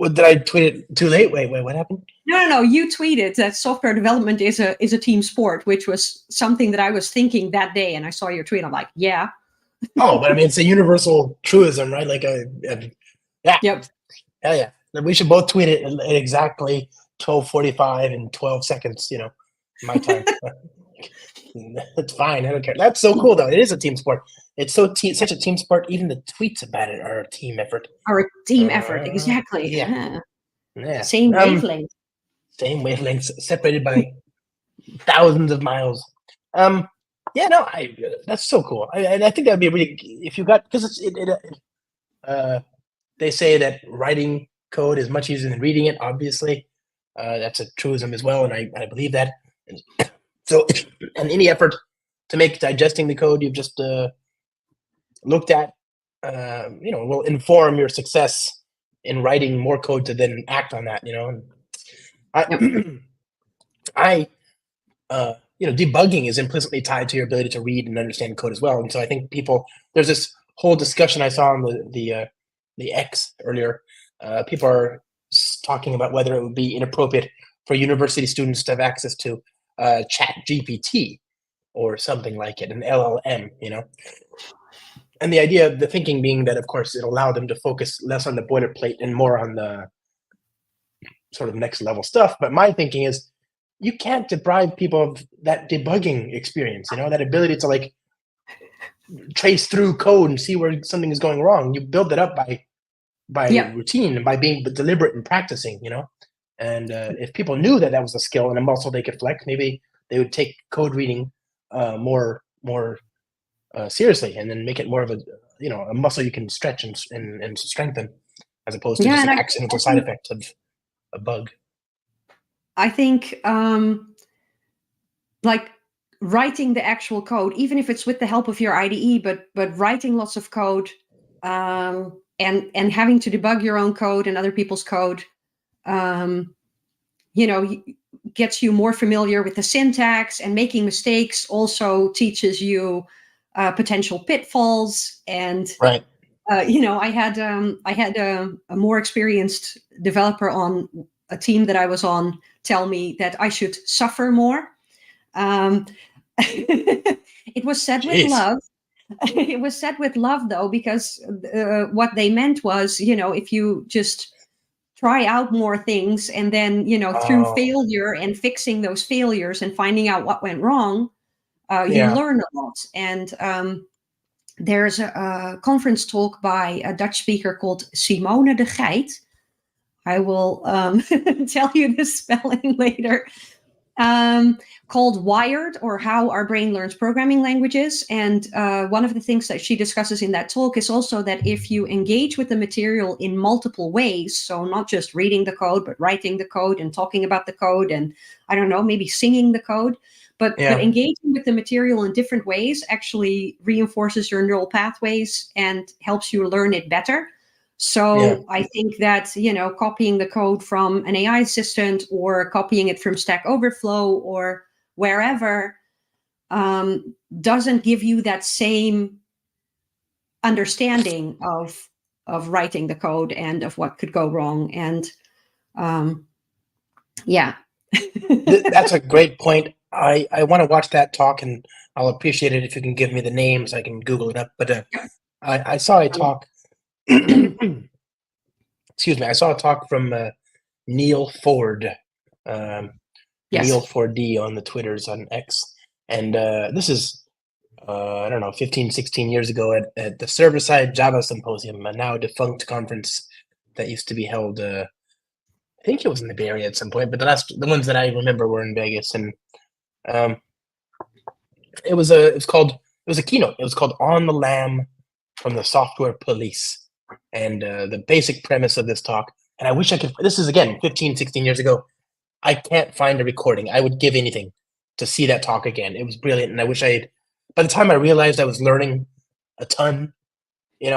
Did I tweet it too late? Wait, what happened? No. You tweeted that software development is a team sport, which was something that I was thinking that day. And I saw your tweet. I'm like, yeah. Oh, but I mean, it's a universal truism, right? Like, yeah. Yep. Yeah. We should both tweet it at exactly 12:45 and 12 seconds. My time. It's fine. I don't care. That's so cool, though. It is a team sport. It's such a team sport. Even the tweets about it are a team effort. Exactly. Yeah. Same wavelength. Same wavelengths, separated by thousands of miles. That's so cool. I think that'd be really, if you got, because they say that writing code is much easier than reading it. Obviously, that's a truism as well, and I believe that. So, and any effort to make digesting the code you've just looked at, will inform your success in writing more code to then act on that. Debugging is implicitly tied to your ability to read and understand code as well. And so I think there's this whole discussion I saw on the X earlier. People are talking about whether it would be inappropriate for university students to have access to Chat GPT or something like it, an LLM, And the thinking being that, of course, it allowed them to focus less on the boilerplate and more on the sort of next level stuff. But my thinking is, you can't deprive people of that debugging experience, that ability to trace through code and see where something is going wrong. You build it up by routine and by being deliberate and practicing, And if people knew that was a skill and a muscle they could flex, maybe they would take code reading more seriously, and then make it more of a muscle you can stretch and strengthen, as opposed to just an accidental side effect of a bug. I think writing the actual code, even if it's with the help of your IDE, but writing lots of code and having to debug your own code and other people's code, gets you more familiar with the syntax, and making mistakes also teaches you potential pitfalls. And right. I had a more experienced developer on a team that I was on tell me that I should suffer more. It was said with love. It was said with love, though, because what they meant was, if you just try out more things and then, through failure and fixing those failures and finding out what went wrong, you learn a lot. And there's a conference talk by a Dutch speaker called Simone de Geit. I will tell you the spelling later. Called Wired, or How Our Brain Learns Programming Languages. And one of the things that she discusses in that talk is also that if you engage with the material in multiple ways, so not just reading the code, but writing the code and talking about the code and, I don't know, maybe singing the code, but engaging with the material in different ways actually reinforces your neural pathways and helps you learn it better. So I think that, copying the code from an AI assistant or copying it from Stack Overflow or wherever doesn't give you that same understanding of writing the code and of what could go wrong. And That's a great point. I want to watch that talk, and I'll appreciate it if you can give me the names. I can Google it up. But I saw a talk. Excuse me. I saw a talk from Neil Ford, Yes. Neil 4D on the Twitters on X. And this is, I don't know, 15, 16 years ago at the server-side Java Symposium, a now defunct conference that used to be held, I think it was in the Bay Area at some point, but the ones that I remember were in Vegas. And it was a keynote. It was called On the Lam from the Software Police. And the basic premise of this talk, and I wish I could, this is again 15, 16 years ago. I can't find a recording. I would give anything to see that talk again. It was brilliant. And I wish by the time I realized I was learning a ton, it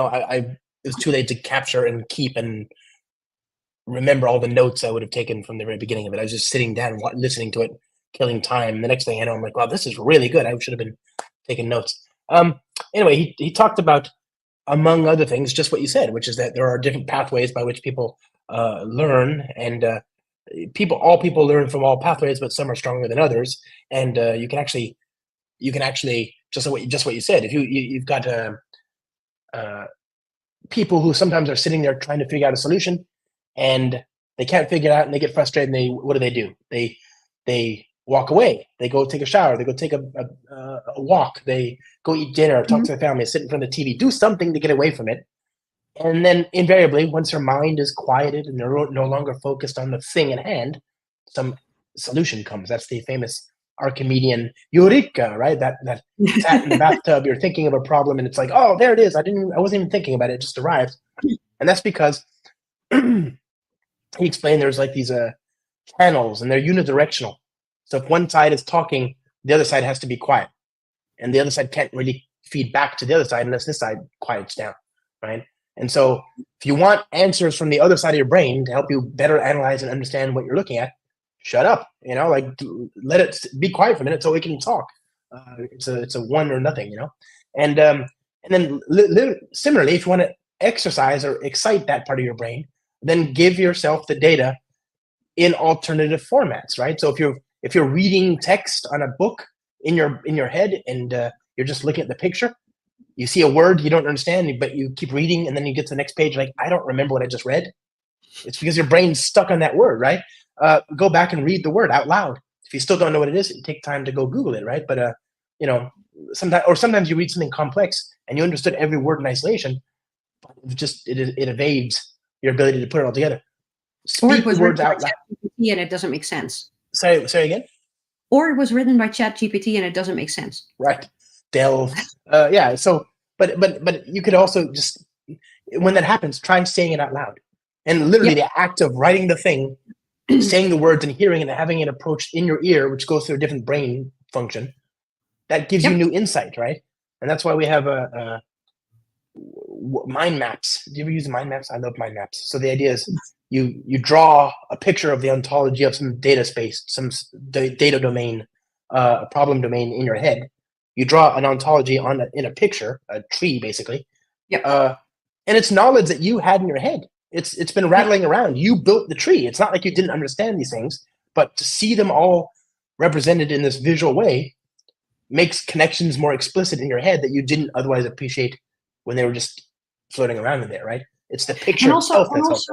was too late to capture and keep and remember all the notes I would have taken from the very beginning of it. I was just sitting down, listening to it, killing time. The next thing I know, I'm like, wow, this is really good. I should have been taking notes. Anyway, he talked about, among other things, just what you said, which is that there are different pathways by which people learn, and all people learn from all pathways, but some are stronger than others. And you can actually just what you said. If you've got people who sometimes are sitting there trying to figure out a solution, and they can't figure it out, and they get frustrated. And what do? They walk away. They go take a shower. They go take a walk. They go eat dinner, talk to their family, sit in front of the TV, do something to get away from it. And then invariably, once their mind is quieted and they're no longer focused on the thing in hand, some solution comes. That's the famous Archimedean eureka, right? That sat in the bathtub, you're thinking of a problem, and it's like, oh, there it is. I wasn't even thinking about it. It just arrived. And that's because he explained there's like these channels, and they're unidirectional. So if one side is talking, the other side has to be quiet. And the other side can't really feed back to the other side unless this side quiets down, right? And so if you want answers from the other side of your brain to help you better analyze and understand what you're looking at, shut up, let it be quiet for a minute so we can talk. It's a one or nothing, And then similarly, if you want to exercise or excite that part of your brain, then give yourself the data in alternative formats, right? So if you're reading text on a book in your head, and you're just looking at the picture, you see a word you don't understand, but you keep reading, and then you get to the next page, like, I don't remember what I just read. It's because your brain's stuck on that word, right? Go back and read the word out loud. If you still don't know what it is, take time to go Google it, right? But sometimes you read something complex and you understood every word in isolation, but it evades your ability to put it all together. Speak the words out loud, and it doesn't make sense. Sorry again. Or it was written by ChatGPT and it doesn't make sense. Right. Delve. Yeah. So, but you could also just, when that happens, try saying it out loud. And literally the act of writing the thing, saying the words and hearing it and having it approached in your ear, which goes through a different brain function, that gives you new insight, right? And that's why we have mind maps. Do you ever use mind maps? I love mind maps. So the idea is you draw a picture of the ontology of some data space, some data domain, a problem domain in your head. You draw an ontology in a picture, a tree basically. And it's knowledge that you had in your head. It's been rattling around. You built the tree. It's not like you didn't understand these things, but to see them all represented in this visual way makes connections more explicit in your head that you didn't otherwise appreciate when they were just floating around in there, right? It's the picture itself that's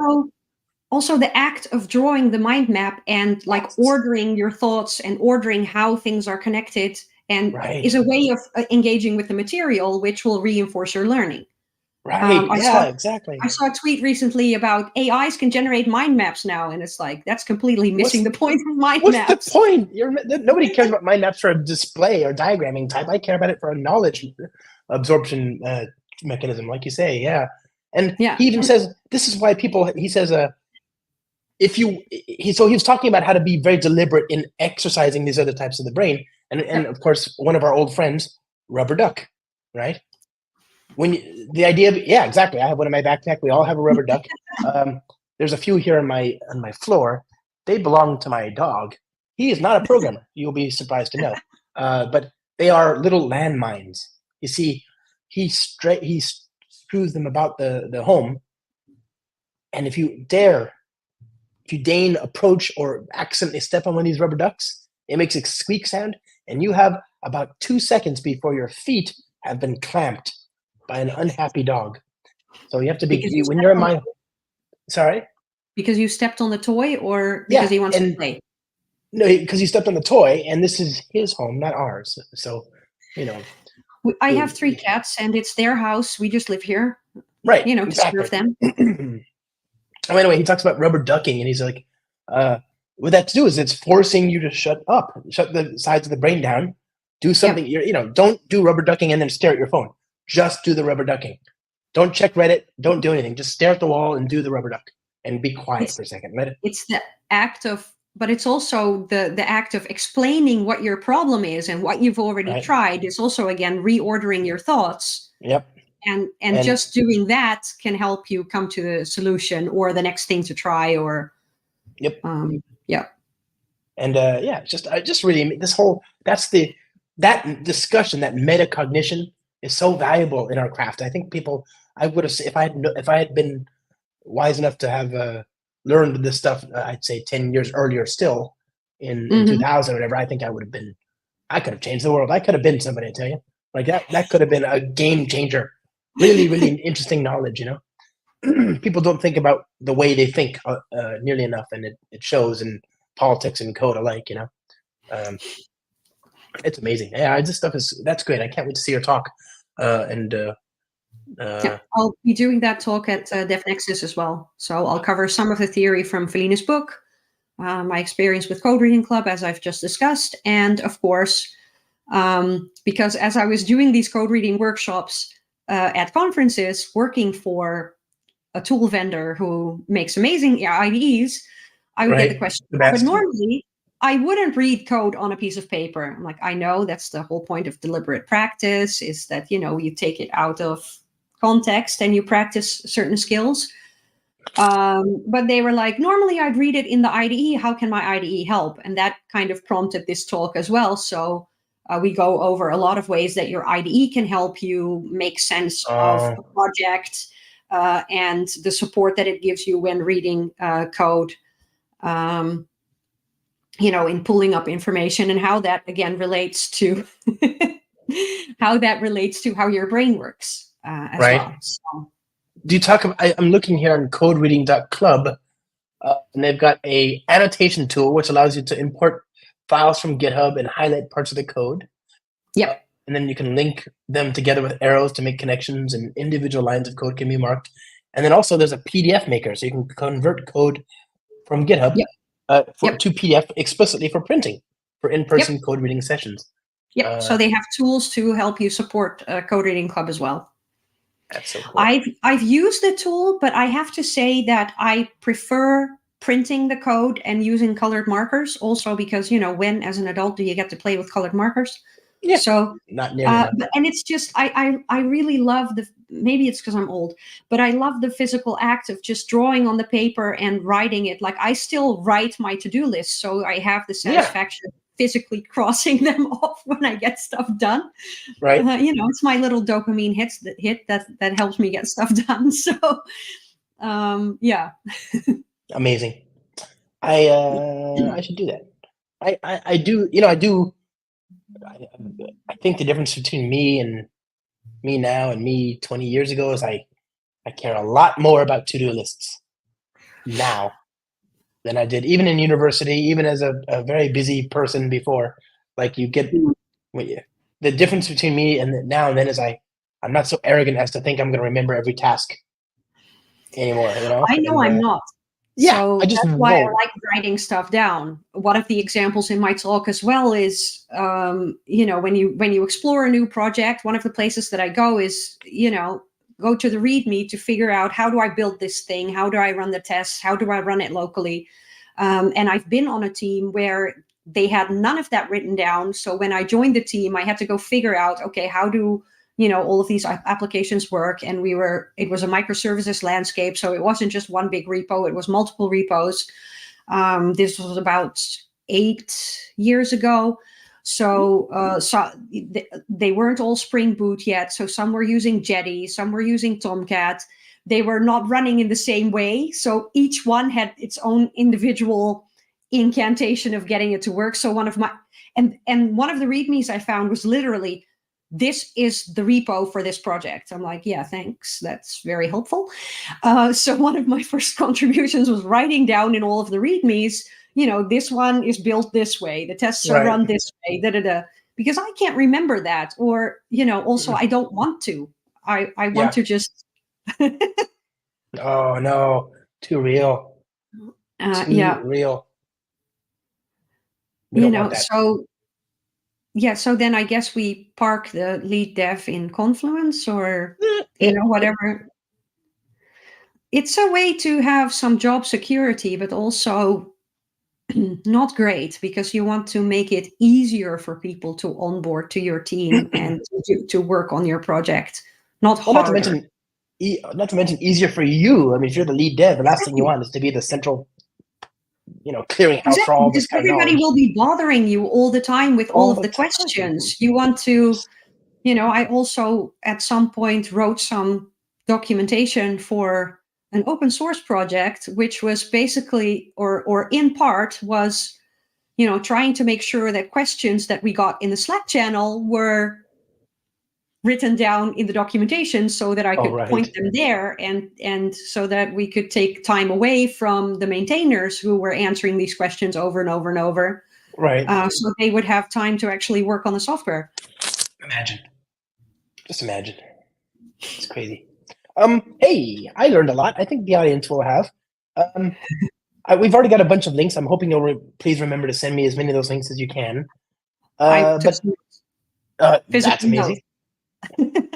also the act of drawing the mind map and like ordering your thoughts and ordering how things are connected and is a way of engaging with the material, which will reinforce your learning. Right. Exactly. I saw a tweet recently about AIs can generate mind maps now, and it's like that's completely missing the point of mind maps. What's the point? Nobody cares about mind maps for a display or diagramming type. I care about it for a knowledge absorption mechanism, like you say. Yeah. And he even says this is why people. He says he was talking about how to be very deliberate in exercising these other types of the brain, and of course one of our old friends, rubber duck, right? The idea of, exactly. I have one in my backpack. We all have a rubber duck. There's a few here on my floor. They belong to my dog. He is not a programmer. You'll be surprised to know. But they are little landmines. You see, he strews them about the home. And if you deign approach or accidentally step on one of these rubber ducks, it makes a squeak sound, and you have about 2 seconds before your feet have been clamped by an unhappy dog. So you have to be when you're in my. Sorry. Because you stepped on the toy, or because he wants to play? No, because he stepped on the toy, and this is his home, not ours. So, I have 3 cats, and it's their house. We just live here, right? To serve them. Oh, anyway, he talks about rubber ducking, and he's like, what that to do is it's forcing you to shut the sides of the brain down, do something. Don't do rubber ducking and then stare at your phone. Just do the rubber ducking. Don't check Reddit. Don't do anything. Just stare at the wall and do the rubber duck and be quiet for a second. It's the act of, but it's also the act of explaining what your problem is and what you've already tried. Is also, again, reordering your thoughts. Yep. And just doing that can help you come to the solution or the next thing to try. Or yep. Yeah. And I just really that discussion, that metacognition is so valuable in our craft. I think I would have, if I had been wise enough to have learned this stuff, I'd say 10 years earlier still in 2000 or whatever, I think I could have changed the world. I could have been somebody, I tell you. Like that could have been a game changer. Really, really interesting knowledge, People don't think about the way they think nearly enough, and it shows in politics and code alike, It's amazing. Yeah, this stuff that's great. I can't wait to see your talk. I'll be doing that talk at DevNexus as well. So I'll cover some of the theory from Felina's book, my experience with Code Reading Club, as I've just discussed, and of course, because as I was doing these code reading workshops at conferences, working for a tool vendor who makes amazing IDEs, I would get the question, but normally I wouldn't read code on a piece of paper. I'm like, I know that's the whole point of deliberate practice, is that, you take it out of context and you practice certain skills. But they were like, normally I'd read it in the IDE. How can my IDE help? And that kind of prompted this talk as well. So we go over a lot of ways that your IDE can help you make sense of a project and the support that it gives you when reading code, in pulling up information, and how that, again, relates to how your brain works as well. So, do you talk about, I'm looking here on codereading.club, and they've got a annotation tool which allows you to import files from GitHub and highlight parts of the code. Yep. And then you can link them together with arrows to make connections, and individual lines of code can be marked. And then also there's a PDF maker, so you can convert code from GitHub to PDF explicitly for printing, for in-person code reading sessions. Yep. So they have tools to help you support Code Reading Club as well. That's so cool. I've used the tool, but I have to say that I prefer printing the code and using colored markers, also because, when as an adult do you get to play with colored markers? Yeah. So not nearly enough. And it's just I really love maybe it's because I'm old, but I love the physical act of just drawing on the paper and writing it. Like, I still write my to-do list, so I have the satisfaction of physically crossing them off when I get stuff done. Right. It's my little dopamine hit that helps me get stuff done. So yeah. Amazing. I should do that. I do. I think the difference between me now and me 20 years ago is I care a lot more about to-do lists now than I did even in university, even as a very busy person before. Like, you get the difference between me and now and then is I'm not so arrogant as to think I'm going to remember every task anymore. I know I'm not. Yeah, so I just that's why I like writing stuff down. One of the examples in my talk as well is, when you explore a new project, one of the places that I go is, go to the README to figure out, how do I build this thing? How do I run the tests? How do I run it locally? And I've been on a team where they had none of that written down. So when I joined the team, I had to go figure out, okay, how do all of these applications work? And it was a microservices landscape. So it wasn't just one big repo, it was multiple repos. This was about 8 years ago. So they weren't all Spring Boot yet. So some were using Jetty, some were using Tomcat. They were not running in the same way. So each one had its own individual incantation of getting it to work. So one of the READMEs I found was literally this is the repo for this project. I'm like, yeah, thanks. That's very helpful. So one of my first contributions was writing down in all of the READMEs, this one is built this way. The tests are run this way, because I can't remember that. Or, also I don't want to. I want to just. Oh, no. Too real. Too real. We don't want that. So then I guess we park the lead dev in Confluence or, whatever. It's a way to have some job security, but also not great, because you want to make it easier for people to onboard to your team and to work on your project, not harder. Not to mention easier for you. I mean, if you're the lead dev, the last thing you want is to be the central clearinghouse for all this kind of knowledge. Everybody will be bothering you all the time with all of the questions. You want to, I also at some point wrote some documentation for an open source project, which was basically, or in part was, trying to make sure that questions that we got in the Slack channel were written down in the documentation so that I could point them there, and so that we could take time away from the maintainers who were answering these questions over and over and over. Right. So they would have time to actually work on the software. Just imagine. It's crazy. Hey, I learned a lot. I think the audience will have. We've already got a bunch of links. I'm hoping you'll please remember to send me as many of those links as you can. That's amazing.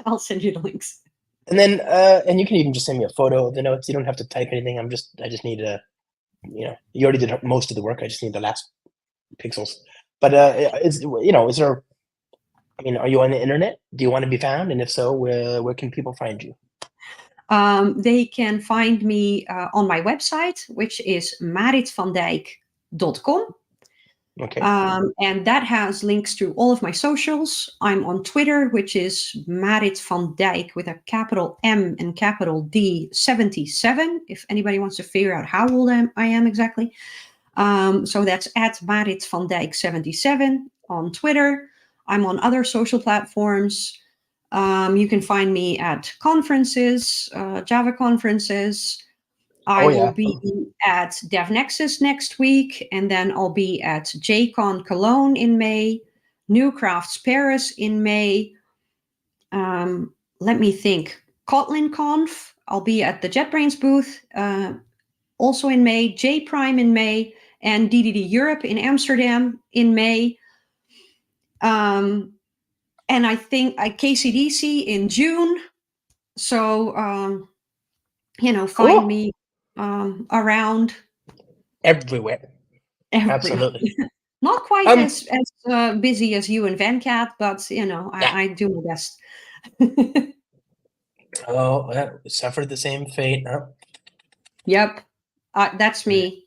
I'll send you the links. And then, and you can even just send me a photo of the notes. You don't have to type anything. I just need to, you already did most of the work. I just need the last pixels. But is there? I mean, are you on the internet? Do you want to be found? And if so, where can people find you? They can find me on my website, which is maritvandijk.com. Okay. And that has links to all of my socials. I'm on Twitter, which is Marit van Dijk with a capital M and capital D 77, if anybody wants to figure out how old I am exactly. So that's at Marit van Dijk 77 on Twitter. I'm on other social platforms. You can find me at conferences, Java conferences. I will be at DevNexus next week, and then I'll be at JCon Cologne in May, New Crafts Paris in May. Let me think. Kotlin Conf, I'll be at the JetBrains booth, also in May, JPrime in May, and DDD Europe in Amsterdam in May. And I think KCDC in June. So, find me around everywhere. Absolutely. Not quite as busy as you and VanCat, but I do my best. Suffered the same fate, huh? Yep, that's me.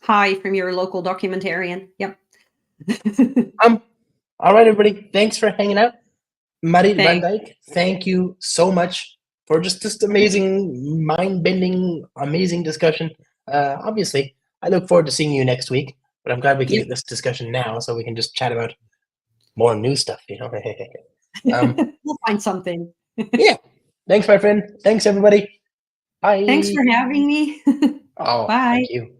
Hi from your local documentarian. Yep. All right, everybody. Thanks for hanging out. Marit van Dijk, thank you so much for just this amazing, mind-bending, amazing discussion. Obviously, I look forward to seeing you next week, but I'm glad we can get this discussion now so we can just chat about more new stuff, We'll find something. Yeah. Thanks, my friend. Thanks, everybody. Bye. Thanks for having me. Bye. Thank you.